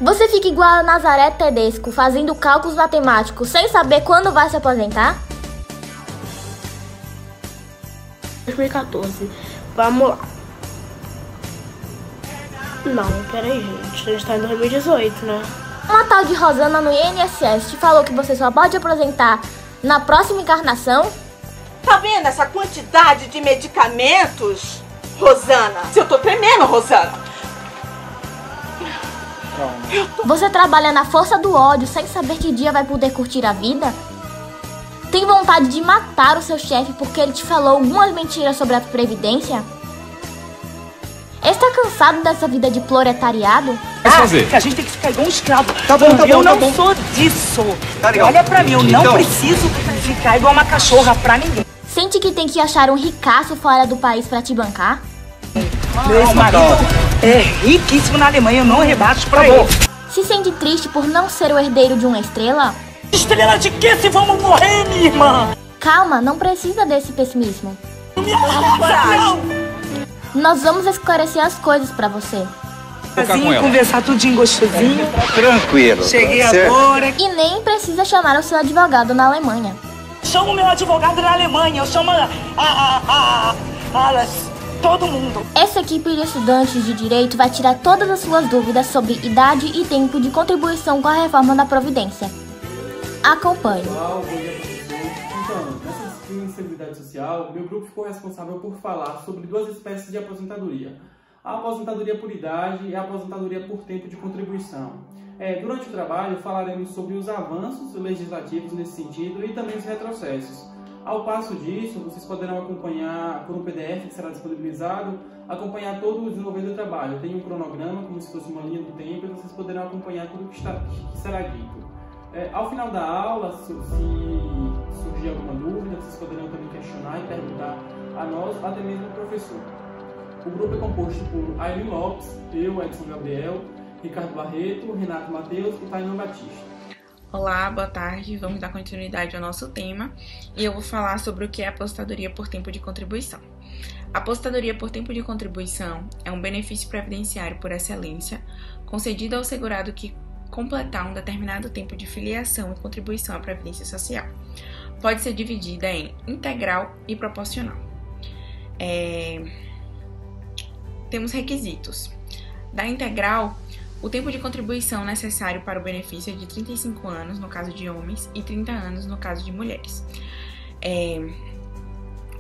Você fica igual a Nazaré Tedesco, fazendo cálculos matemáticos sem saber quando vai se aposentar? 2014. Vamos lá. Não, peraí, gente. A gente tá em 2018, né? Uma tal de Rosana no INSS te falou que você só pode aposentar na próxima encarnação? Tá vendo essa quantidade de medicamentos, Rosana? Eu tô tremendo, Rosana. Você trabalha na força do ódio sem saber que dia vai poder curtir a vida? Tem vontade de matar o seu chefe porque ele te falou algumas mentiras sobre a previdência? Está cansado dessa vida de proletariado? Que a gente tem que ficar igual um escravo. Tá bom, eu não sou disso. Tá legal. Olha pra mim, eu não Então. preciso ficar igual uma cachorra pra ninguém. Sente que tem que achar um ricaço fora do país pra te bancar? Meu ex-marido é riquíssimo na Alemanha, eu não rebaixo pra ele. Se sente triste por não ser o herdeiro de uma estrela? Estrela de quê se vamos morrer, minha irmã? Calma, não precisa desse pessimismo. Nós vamos esclarecer as coisas pra você. Conversar tudinho gostosinho. Tranquilo. Cheguei certo. agora. E nem precisa chamar o seu advogado na Alemanha. Chamo meu advogado na Alemanha, eu chamo todo mundo. Essa equipe de estudantes de direito vai tirar todas as suas dúvidas sobre idade e tempo de contribuição com a reforma da Previdência. Acompanhe. Olá, bom dia, professor. Então, nessa disciplina de Seguridade Social, meu grupo ficou responsável por falar sobre duas espécies de aposentadoria. A aposentadoria por idade e a aposentadoria por tempo de contribuição. Durante o trabalho, falaremos sobre os avanços legislativos nesse sentido e também os retrocessos. Ao passo disso, vocês poderão acompanhar por um PDF que será disponibilizado, acompanhar todo o desenvolvimento do trabalho. Tem um cronograma, como se fosse uma linha do tempo, e vocês poderão acompanhar tudo que será dito. Ao final da aula, se surgir alguma dúvida, vocês poderão também questionar e perguntar a nós, até mesmo ao professor. O grupo é composto por Aileen Lopes, eu, Edson Gabriel, Ricardo Barreto, Renato Matheus e Tainan Batista. Olá, boa tarde. Vamos dar continuidade ao nosso tema e eu vou falar sobre o que é a aposentadoria por tempo de contribuição. A aposentadoria por tempo de contribuição é um benefício previdenciário por excelência concedido ao segurado que completar um determinado tempo de filiação e contribuição à Previdência Social. Pode ser dividida em integral e proporcional. Temos requisitos. Da integral, o tempo de contribuição necessário para o benefício é de 35 anos no caso de homens e 30 anos no caso de mulheres.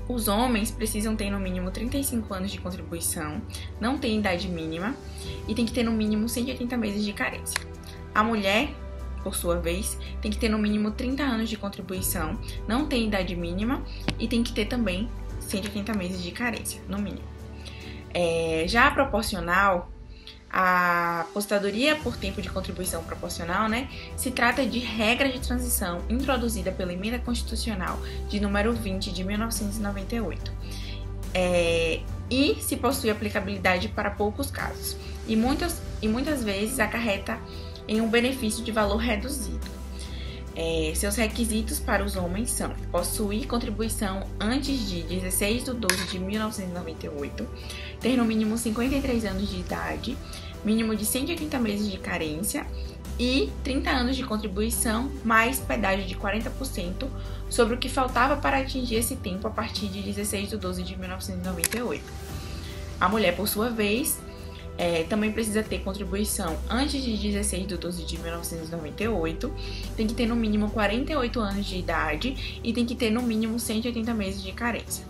Os homens precisam ter no mínimo 35 anos de contribuição, não tem idade mínima e tem que ter no mínimo 180 meses de carência. A mulher, por sua vez, tem que ter no mínimo 30 anos de contribuição, não tem idade mínima e tem que ter também 180 meses de carência, no mínimo. Já a proporcional, a aposentadoria por tempo de contribuição proporcional, se trata de regra de transição introduzida pela Emenda Constitucional de número 20 de 1998 e se possui aplicabilidade para poucos casos e muitas vezes acarreta em um benefício de valor reduzido. Seus requisitos para os homens são possuir contribuição antes de 16 de 12 de 1998, ter no mínimo 53 anos de idade, mínimo de 180 meses de carência e 30 anos de contribuição mais pedágio de 40% sobre o que faltava para atingir esse tempo a partir de 16 de 12 de 1998. A mulher, por sua vez, também precisa ter contribuição antes de 16 de 12 de 1998, tem que ter no mínimo 48 anos de idade e tem que ter no mínimo 180 meses de carência.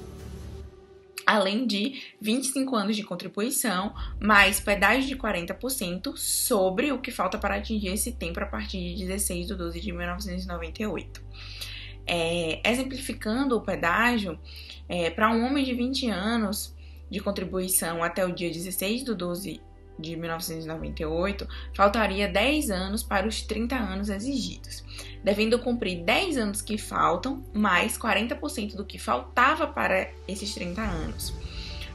Além de 25 anos de contribuição, mais pedágio de 40% sobre o que falta para atingir esse tempo a partir de 16 de 12 de 1998. Exemplificando o pedágio, para um homem de 20 anos de contribuição até o dia 16 de 12 de 1998, faltaria 10 anos para os 30 anos exigidos, devendo cumprir 10 anos que faltam, mais 40% do que faltava para esses 30 anos.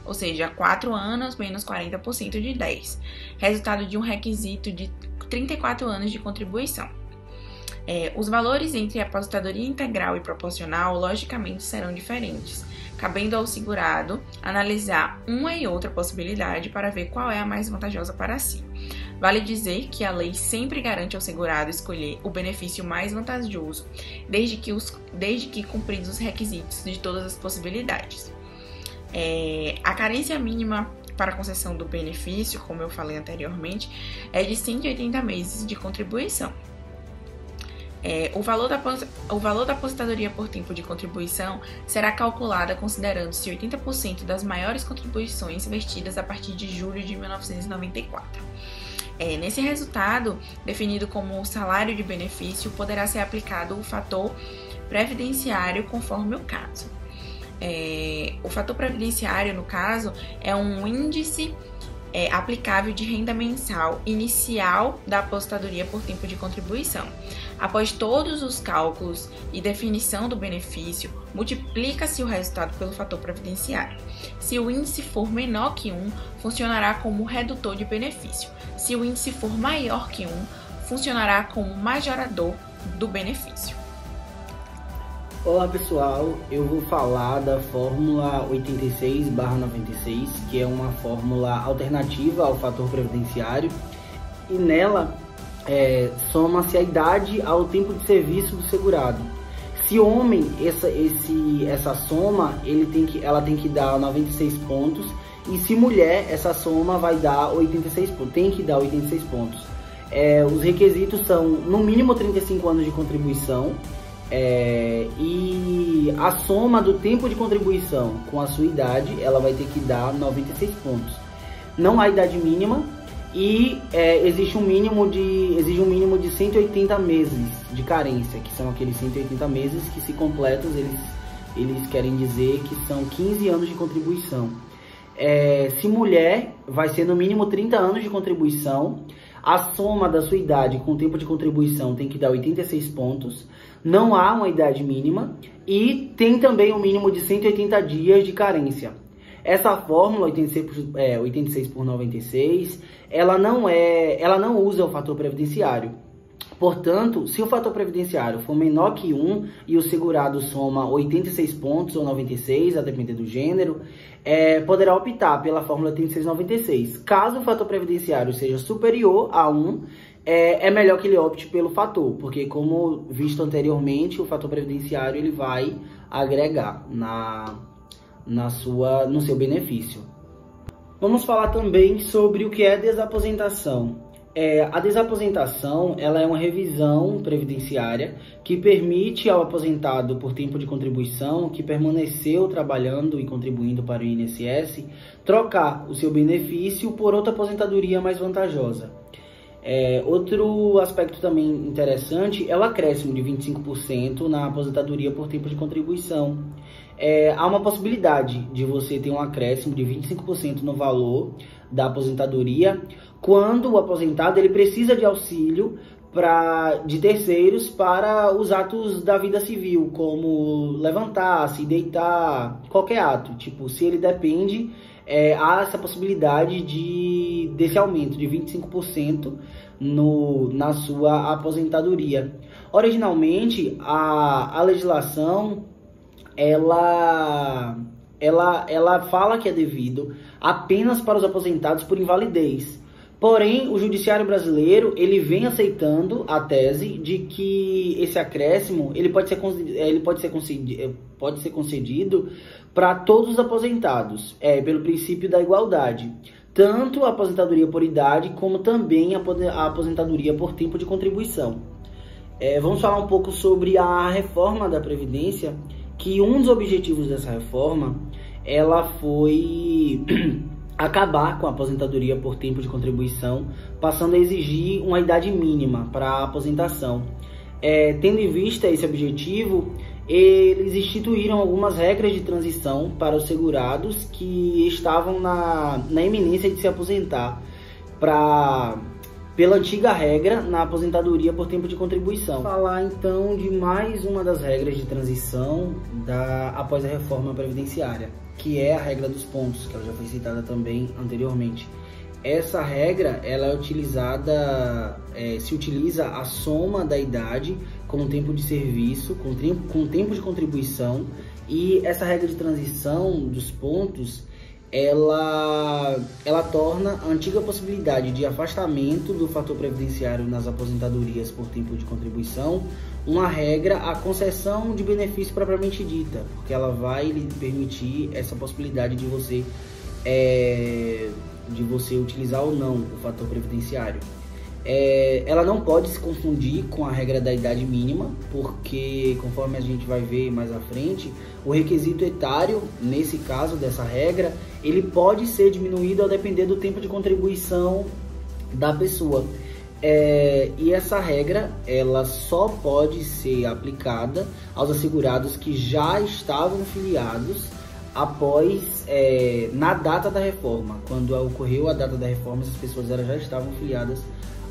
Ou seja, 4 anos menos 40% de 10, resultado de um requisito de 34 anos de contribuição. Os valores entre aposentadoria integral e proporcional, logicamente, serão diferentes, cabendo ao segurado analisar uma e outra possibilidade para ver qual é a mais vantajosa para si. Vale dizer que a lei sempre garante ao segurado escolher o benefício mais vantajoso, desde que cumpridos os requisitos de todas as possibilidades. A carência mínima para a concessão do benefício, como eu falei anteriormente, é de 180 meses de contribuição. O valor da aposentadoria por tempo de contribuição será calculada considerando-se 80% das maiores contribuições vestidas a partir de julho de 1994. Nesse resultado, definido como salário de benefício, poderá ser aplicado o fator previdenciário conforme o caso. O fator previdenciário, no caso, é um índice aplicável de renda mensal inicial da aposentadoria por tempo de contribuição. Após todos os cálculos e definição do benefício, multiplica-se o resultado pelo fator previdenciário. Se o índice for menor que 1, funcionará como redutor de benefício. Se o índice for maior que 1, funcionará como majorador do benefício. Olá pessoal, eu vou falar da fórmula 86/96, que é uma fórmula alternativa ao fator previdenciário, e nela soma-se a idade ao tempo de serviço do segurado. Se homem, essa soma ela tem que dar 96 pontos, e se mulher, essa soma vai dar 86 pontos, tem que dar 86 pontos. Os requisitos são no mínimo 35 anos de contribuição, e a soma do tempo de contribuição com a sua idade, ela vai ter que dar 96 pontos. Não há idade mínima e exige um mínimo de 180 meses de carência, que são aqueles 180 meses que, se completos, eles querem dizer que são 15 anos de contribuição. Se mulher, vai ser no mínimo 30 anos de contribuição. A soma da sua idade com o tempo de contribuição tem que dar 86 pontos. Não há uma idade mínima e tem também um mínimo de 180 dias de carência. Essa fórmula 86/96, ela não usa o fator previdenciário. Portanto, se o fator previdenciário for menor que 1 e o segurado soma 86 pontos ou 96, a depender do gênero, poderá optar pela fórmula 86/96. Caso o fator previdenciário seja superior a 1, é melhor que ele opte pelo fator, porque, como visto anteriormente, o fator previdenciário ele vai agregar no seu benefício. Vamos falar também sobre o que é desaposentação. A desaposentação, ela é uma revisão previdenciária que permite ao aposentado por tempo de contribuição que permaneceu trabalhando e contribuindo para o INSS trocar o seu benefício por outra aposentadoria mais vantajosa. Outro aspecto também interessante é o acréscimo de 25% na aposentadoria por tempo de contribuição. Há uma possibilidade de você ter um acréscimo de 25% no valor da aposentadoria quando o aposentado ele precisa de auxílio de terceiros para os atos da vida civil, como levantar, se deitar, qualquer ato. Tipo, se ele depende, há essa possibilidade desse aumento de 25% na sua aposentadoria. Originalmente, a legislação ela fala que é devido apenas para os aposentados por invalidez. Porém, o judiciário brasileiro ele vem aceitando a tese de que esse acréscimo ele pode ser concedido para todos os aposentados, pelo princípio da igualdade. Tanto a aposentadoria por idade, como também a aposentadoria por tempo de contribuição. Vamos falar um pouco sobre a reforma da Previdência, que um dos objetivos dessa reforma, ela foi acabar com a aposentadoria por tempo de contribuição, passando a exigir uma idade mínima para a aposentação. Tendo em vista esse objetivo, eles instituíram algumas regras de transição para os segurados que estavam na iminência de se aposentar pela antiga regra na aposentadoria por tempo de contribuição. Vou falar então de mais uma das regras de transição após a reforma previdenciária, que é a regra dos pontos, que ela já foi citada também anteriormente. Essa regra, ela é se utiliza a soma da idade com o tempo de serviço, com o tempo de contribuição, e essa regra de transição dos pontos, ela torna a antiga possibilidade de afastamento do fator previdenciário nas aposentadorias por tempo de contribuição uma regra à concessão de benefício propriamente dita, porque ela vai lhe permitir essa possibilidade de você utilizar ou não o fator previdenciário. Ela não pode se confundir com a regra da idade mínima, porque, conforme a gente vai ver mais à frente, o requisito etário, nesse caso dessa regra, ele pode ser diminuído ao depender do tempo de contribuição da pessoa. E essa regra, ela só pode ser aplicada aos assegurados que já estavam filiados após, na data da reforma. Quando ocorreu a data da reforma, essas pessoas já estavam filiadas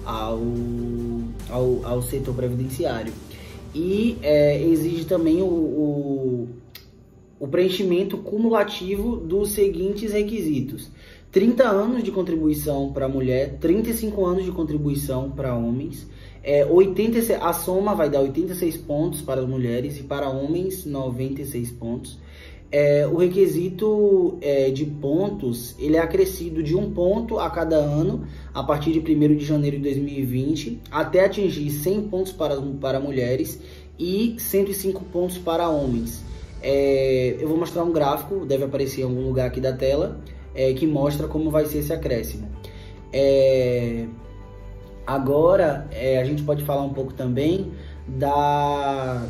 ao setor previdenciário. E exige também o preenchimento cumulativo dos seguintes requisitos: 30 anos de contribuição para mulher, 35 anos de contribuição para homens, a soma vai dar 86 pontos para as mulheres e para homens 96 pontos. O requisito de pontos, ele é acrescido de 1 ponto a cada ano, a partir de 1º de janeiro de 2020, até atingir 100 pontos para mulheres e 105 pontos para homens. Eu vou mostrar um gráfico, deve aparecer em algum lugar aqui da tela, que mostra como vai ser esse acréscimo. Agora, a gente pode falar um pouco também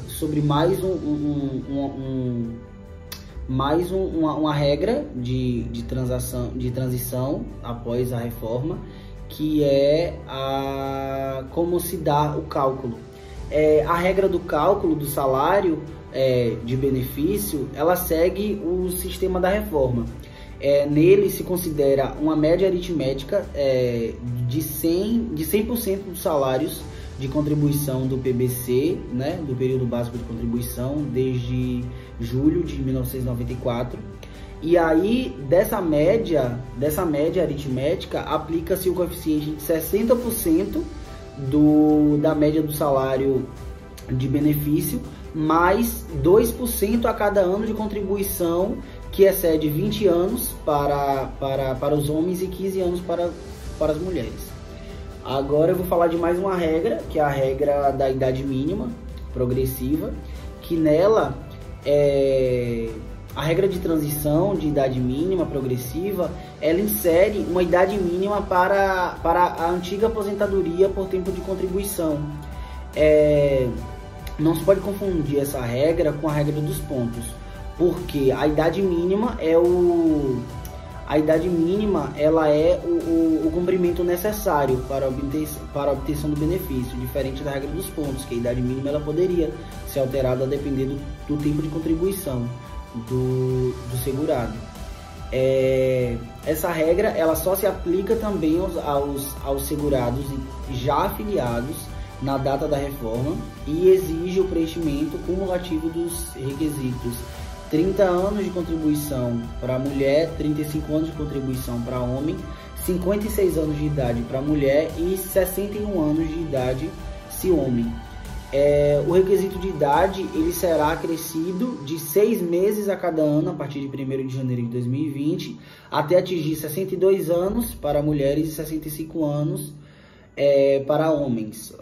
sobre mais uma regra de transição após a reforma, que é como se dá o cálculo. A regra do cálculo do salário de benefício, ela segue o sistema da reforma. Nele se considera uma média aritmética de 100% dos salários de contribuição do PBC, né, do período básico de contribuição, desde julho de 1994. E aí, dessa média aritmética, aplica-se o coeficiente de 60% da média do salário de benefício, mais 2% a cada ano de contribuição, que excede 20 anos para os homens e 15 anos para as mulheres. Agora eu vou falar de mais uma regra, que é a regra da idade mínima progressiva, que nela a regra de transição de idade mínima progressiva, ela insere uma idade mínima para a antiga aposentadoria por tempo de contribuição. Não se pode confundir essa regra com a regra dos pontos, porque a idade mínima ela é o cumprimento necessário para a obtenção do benefício, diferente da regra dos pontos, que a idade mínima ela poderia ser alterada a depender do tempo de contribuição do segurado. Essa regra ela só se aplica também aos segurados já afiliados na data da reforma e exige o preenchimento cumulativo dos requisitos: 30 anos de contribuição para mulher, 35 anos de contribuição para homem, 56 anos de idade para mulher e 61 anos de idade se homem. O requisito de idade ele será acrescido de 6 meses a cada ano, a partir de 1º de janeiro de 2020, até atingir 62 anos para mulheres e 65 anos para homens.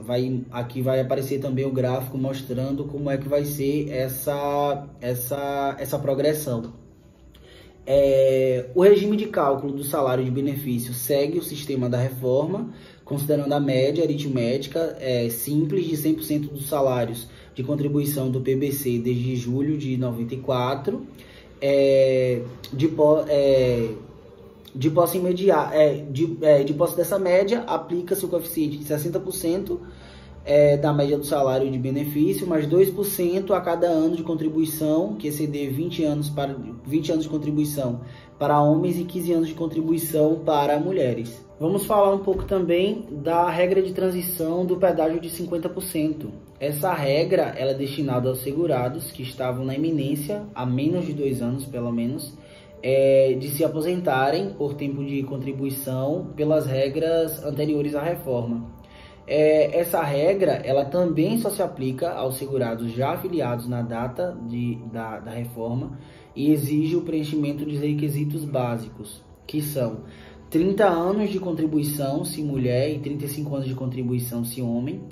Aqui vai aparecer também o gráfico mostrando como é que vai ser essa progressão. O regime de cálculo do salário de benefício segue o sistema da reforma, considerando a média aritmética simples de 100% dos salários de contribuição do PBC desde julho de 94, de posse imediata, de posse dessa média, aplica-se o coeficiente de 60% da média do salário de benefício, mais 2% a cada ano de contribuição, que exceder 20 anos de contribuição para homens e 15 anos de contribuição para mulheres. Vamos falar um pouco também da regra de transição do pedágio de 50%. Essa regra ela é destinada aos segurados que estavam na iminência, há menos de 2 anos pelo menos, de se aposentarem por tempo de contribuição pelas regras anteriores à reforma. Essa regra ela também só se aplica aos segurados já afiliados na data da reforma e exige o preenchimento de requisitos básicos, que são 30 anos de contribuição se mulher e 35 anos de contribuição se homem.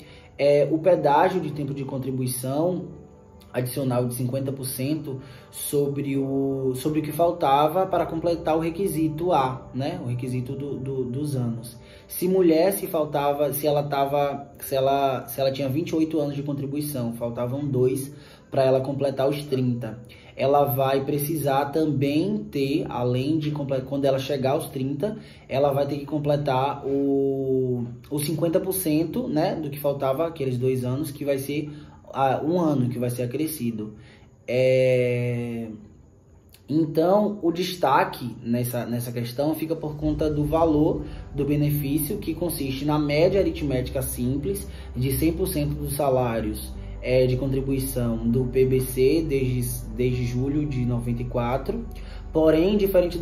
O pedágio de tempo de contribuição adicional de 50% sobre o que faltava para completar o requisito A, né? O requisito dos anos. Se mulher, se ela tinha 28 anos de contribuição, faltavam 2 para ela completar os 30. Ela vai precisar também ter, além de quando ela chegar aos 30, ela vai ter que completar o 50%, né, do que faltava, aqueles 2 anos, que vai ser um ano que vai ser acrescido. Então, o destaque nessa questão fica por conta do valor do benefício, que consiste na média aritmética simples de 100% dos salários de contribuição do PBC desde julho de 94. Porém, diferente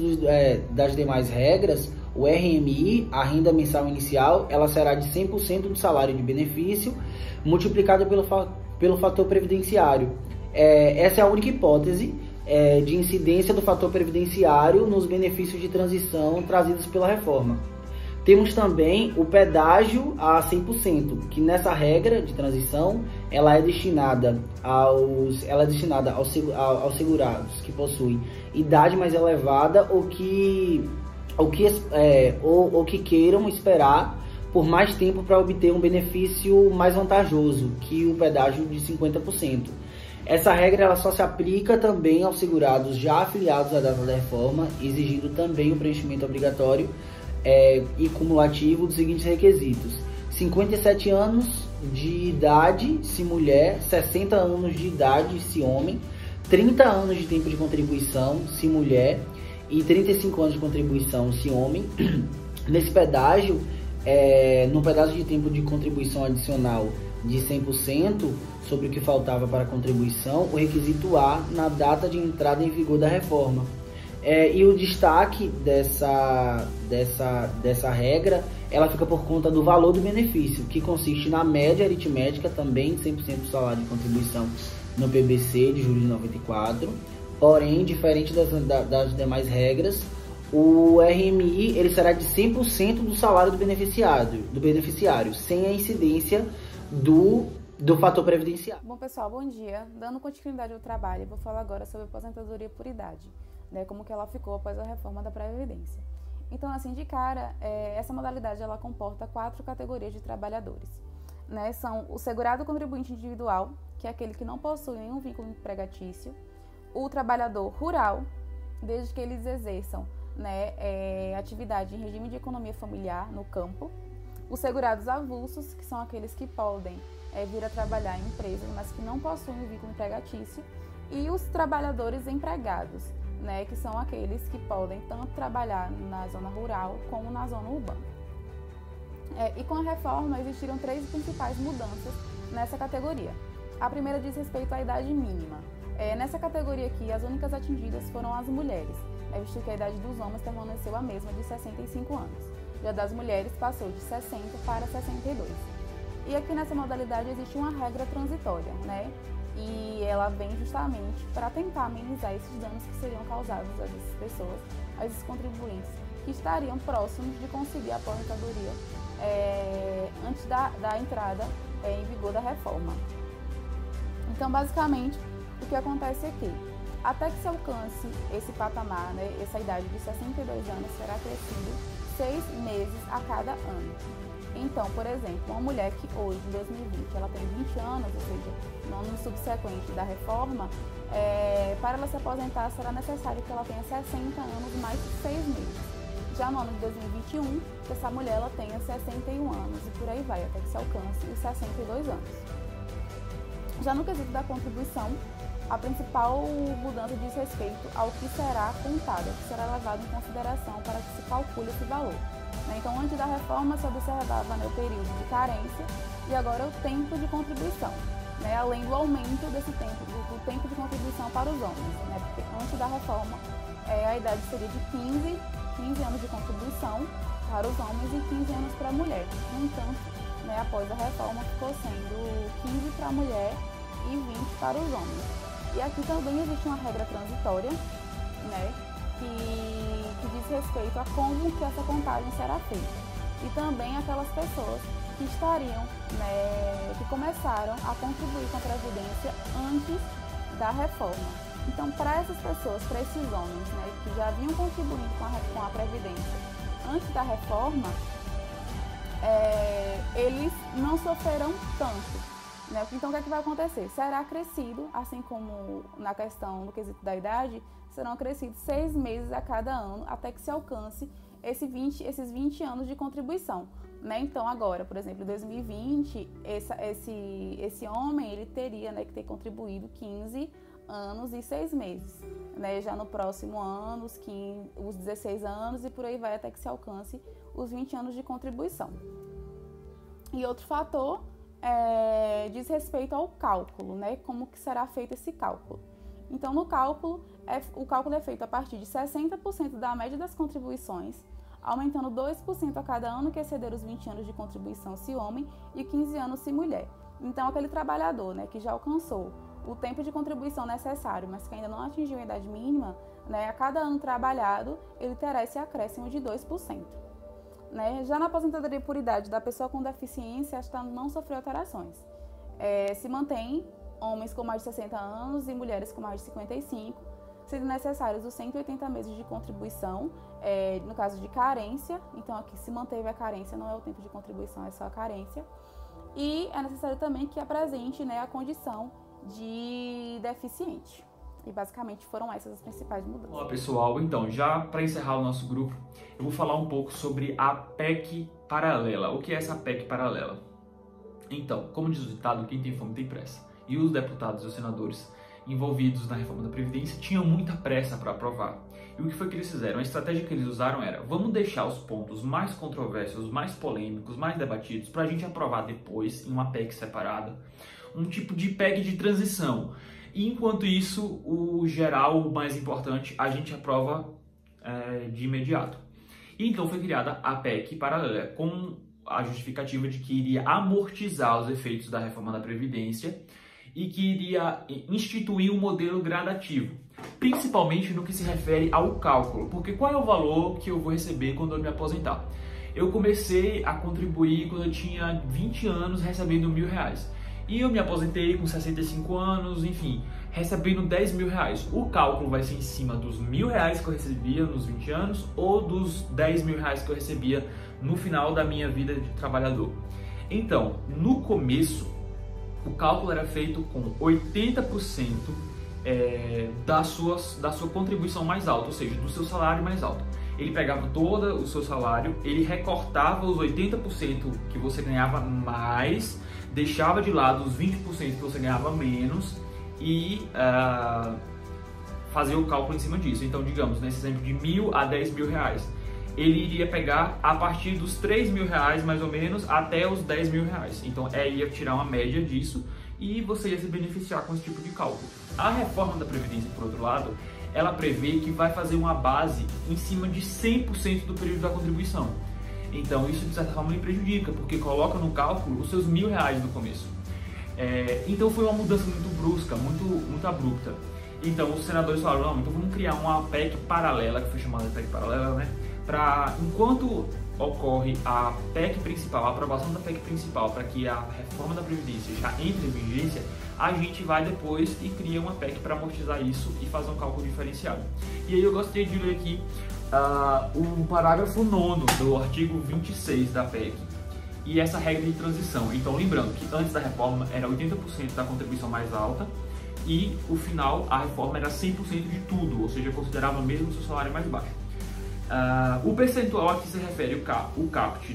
das demais regras, o RMI, a renda mensal inicial, ela será de 100% do salário de benefício, multiplicado pelo fator previdenciário. Essa é a única hipótese de incidência do fator previdenciário nos benefícios de transição trazidos pela reforma. Temos também o pedágio a 100%, que nessa regra de transição ela é destinada aos segurados que possuem idade mais elevada ou que queiram esperar por mais tempo para obter um benefício mais vantajoso que o pedágio de 50%. Essa regra ela só se aplica também aos segurados já afiliados à data da reforma, exigindo também o preenchimento obrigatório e cumulativo dos seguintes requisitos: 57 anos de idade se mulher, 60 anos de idade se homem, 30 anos de tempo de contribuição se mulher e 35 anos de contribuição se homem. Nesse pedágio, no pedágio de tempo de contribuição adicional de 100% sobre o que faltava para a contribuição, o requisito A na data de entrada em vigor da reforma. E o destaque dessa regra, ela fica por conta do valor do benefício, que consiste na média aritmética também de 100% do salário de contribuição no PBC de julho de 94. Porém, diferente das demais regras, o RMI ele será de 100% do salário do beneficiário, sem a incidência do fator previdenciário. Bom, pessoal, bom dia. Dando continuidade ao trabalho, vou falar agora sobre a aposentadoria por idade, né, como que ela ficou após a reforma da Previdência. Então, assim, de cara, essa modalidade ela comporta 4 categorias de trabalhadores, né? São o segurado contribuinte individual, que é aquele que não possui nenhum vínculo empregatício, o trabalhador rural, desde que eles exerçam, né, atividade em regime de economia familiar no campo, os segurados avulsos, que são aqueles que podem vir a trabalhar em empresas, mas que não possuem um vínculo empregatício, e os trabalhadores empregados, né, que são aqueles que podem tanto trabalhar na zona rural como na zona urbana. E com a reforma existiram 3 principais mudanças nessa categoria. A primeira diz respeito à idade mínima. Nessa categoria aqui, as únicas atingidas foram as mulheres, visto que a idade dos homens permaneceu a mesma, de 65 anos. Já das mulheres passou de 60 para 62. E aqui nessa modalidade existe uma regra transitória, né? E ela vem justamente para tentar amenizar esses danos que seriam causados a essas pessoas, a esses contribuintes que estariam próximos de conseguir a aposentadoria antes da entrada em vigor da reforma. Então, basicamente, o que acontece aqui? Até que se alcance esse patamar, né, essa idade de 62 anos, será crescido 6 meses a cada ano. Então, por exemplo, uma mulher que hoje, em 2020, ela tem 20 anos, ou seja, no ano subsequente da reforma, para ela se aposentar será necessário que ela tenha 60 anos mais 6 meses. Já no ano de 2021, essa mulher ela tenha 61 anos e por aí vai, até que se alcance os 62 anos. Já no quesito da contribuição, a principal mudança diz respeito ao que será contado, que será levado em consideração para que se calcule esse valor. Então, antes da reforma, se observava, né, o período de carência e agora o tempo de contribuição, né, além do aumento desse tempo, do tempo de contribuição para os homens, né, porque antes da reforma a idade seria de 15 anos de contribuição para os homens e 15 anos para a mulher. No entanto, né, após a reforma ficou sendo 15 para a mulher e 20 para os homens. E aqui também existe uma regra transitória, né, que diz respeito a como que essa contagem será feita. E também aquelas pessoas que estariam, né, que começaram a contribuir com a Previdência antes da reforma. Então, para essas pessoas, para esses homens, né, que já vinham contribuindo com a Previdência antes da reforma, eles não sofrerão tanto, né? Então, o que é que vai acontecer? Será acrescido, assim como na questão do quesito da idade, serão acrescidos 6 meses a cada ano, até que se alcance esses 20 anos de contribuição, né? Então, agora, por exemplo, em 2020, esse homem, ele teria, né, que ter contribuído 15 anos e 6 meses, né? Já no próximo ano, os 16 anos e por aí vai até que se alcance os 20 anos de contribuição. E outro fator diz respeito ao cálculo, né? Como que será feito esse cálculo? Então, no cálculo, o cálculo é feito a partir de 60% da média das contribuições, aumentando 2% a cada ano que exceder os 20 anos de contribuição se homem e 15 anos se mulher. Então, aquele trabalhador, né, que já alcançou o tempo de contribuição necessário, mas que ainda não atingiu a idade mínima, né, a cada ano trabalhado, ele terá esse acréscimo de 2%. Né? Já na aposentadoria por idade da pessoa com deficiência, esta não sofreu alterações. Se mantém homens com mais de 60 anos e mulheres com mais de 55, sendo necessários os 180 meses de contribuição, no caso de carência. Então, aqui se manteve a carência, não é o tempo de contribuição, é só a carência. E é necessário também que apresente, né, a condição de deficiente. E basicamente foram essas as principais mudanças. Olá pessoal, então já para encerrar o nosso grupo, eu vou falar um pouco sobre a PEC paralela. O que é essa PEC paralela? Então, como diz o ditado, quem tem fome tem pressa. E os deputados e os senadores envolvidos na reforma da Previdência tinham muita pressa para aprovar. E o que foi que eles fizeram? A estratégia que eles usaram era: vamos deixar os pontos mais controversos, mais polêmicos, mais debatidos para a gente aprovar depois em uma PEC separada. Um tipo de PEC de transição. E enquanto isso, o geral, o mais importante, a gente aprova de imediato. E então foi criada a PEC paralela, com a justificativa de que iria amortizar os efeitos da reforma da Previdência e que iria instituir um modelo gradativo, principalmente no que se refere ao cálculo. Porque qual é o valor que eu vou receber quando eu me aposentar? Eu comecei a contribuir quando eu tinha 20 anos, recebendo R$1.000. E eu me aposentei com 65 anos, enfim, recebendo R$10.000. O cálculo vai ser em cima dos R$1.000 que eu recebia nos 20 anos ou dos R$10.000 que eu recebia no final da minha vida de trabalhador. Então, no começo, o cálculo era feito com 80% da sua contribuição mais alta, ou seja, do seu salário mais alto. Ele pegava todo o seu salário, ele recortava os 80% que você ganhava mais, deixava de lado os 20% que você ganhava menos e fazia o cálculo em cima disso. Então, digamos, nesse exemplo de R$1.000 a R$10.000, ele iria pegar a partir dos R$3.000 mais ou menos até os R$10.000. Então, ia tirar uma média disso e você ia se beneficiar com esse tipo de cálculo. A reforma da Previdência, por outro lado, ela prevê que vai fazer uma base em cima de 100% do período da contribuição. Então isso de certa forma lhe prejudica, porque coloca no cálculo os seus R$1.000 no começo. Então foi uma mudança muito brusca, muito abrupta. Então os senadores falaram: não, então vamos criar uma PEC paralela, que foi chamada de PEC paralela, né? Para, enquanto ocorre a PEC principal, a aprovação da PEC principal, para que a reforma da Previdência já entre em vigência, a gente vai depois e cria uma PEC para amortizar isso e fazer um cálculo diferenciado. E aí eu gostaria de ler aqui o parágrafo 9º do artigo 26 da PEC e essa regra de transição. Então, lembrando que antes da reforma era 80% da contribuição mais alta e o final, a reforma era 100% de tudo, ou seja, considerava mesmo o seu salário mais baixo. O percentual a que se refere o caput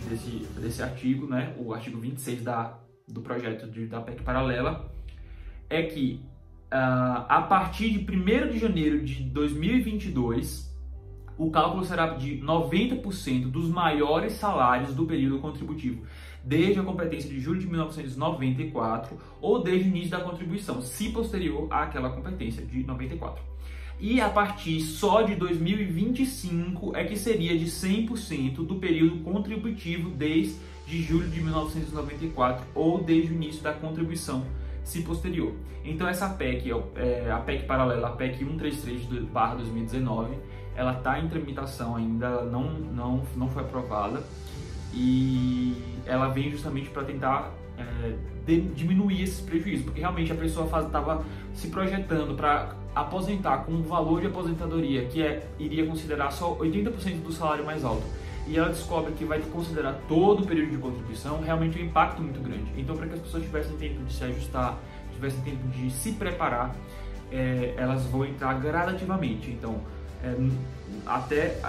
desse artigo, né, o artigo 26 do projeto da PEC paralela, é que a partir de 1º de janeiro de 2022, o cálculo será de 90% dos maiores salários do período contributivo, desde a competência de julho de 1994 ou desde o início da contribuição, se posterior àquela competência de 94. E a partir só de 2025 é que seria de 100% do período contributivo desde julho de 1994 ou desde o início da contribuição, se posterior. Então essa PEC, a PEC paralela, a PEC 133/2019, ela está em tramitação ainda, ela não foi aprovada, e ela vem justamente para tentar diminuir esses prejuízos, porque realmente a pessoa estava se projetando para aposentar com um valor de aposentadoria que iria considerar só 80% do salário mais alto, e ela descobre que vai considerar todo o período de contribuição, realmente é um impacto muito grande. Então, para que as pessoas tivessem tempo de se ajustar, tivessem tempo de se preparar, elas vão entrar gradativamente. Então, até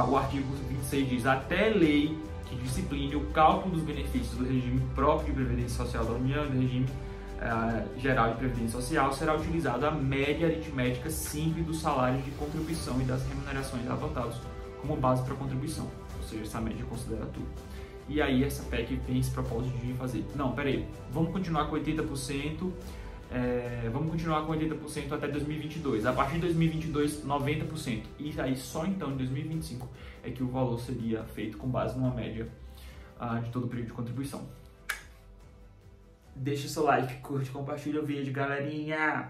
o artigo 26 diz: até lei que discipline o cálculo dos benefícios do regime próprio de previdência social da União e do regime geral de previdência social será utilizada a média aritmética simples dos salários de contribuição e das remunerações adotados como base para a contribuição. Ou seja, essa média considera tudo. E aí essa PEC tem esse propósito de fazer: não, peraí, vamos continuar com 80%, vamos continuar com 80% até 2022. A partir de 2022, 90%. E aí só então em 2025 é que o valor seria feito com base numa média de todo o período de contribuição. Deixa o seu like, curte, compartilha o vídeo, galerinha!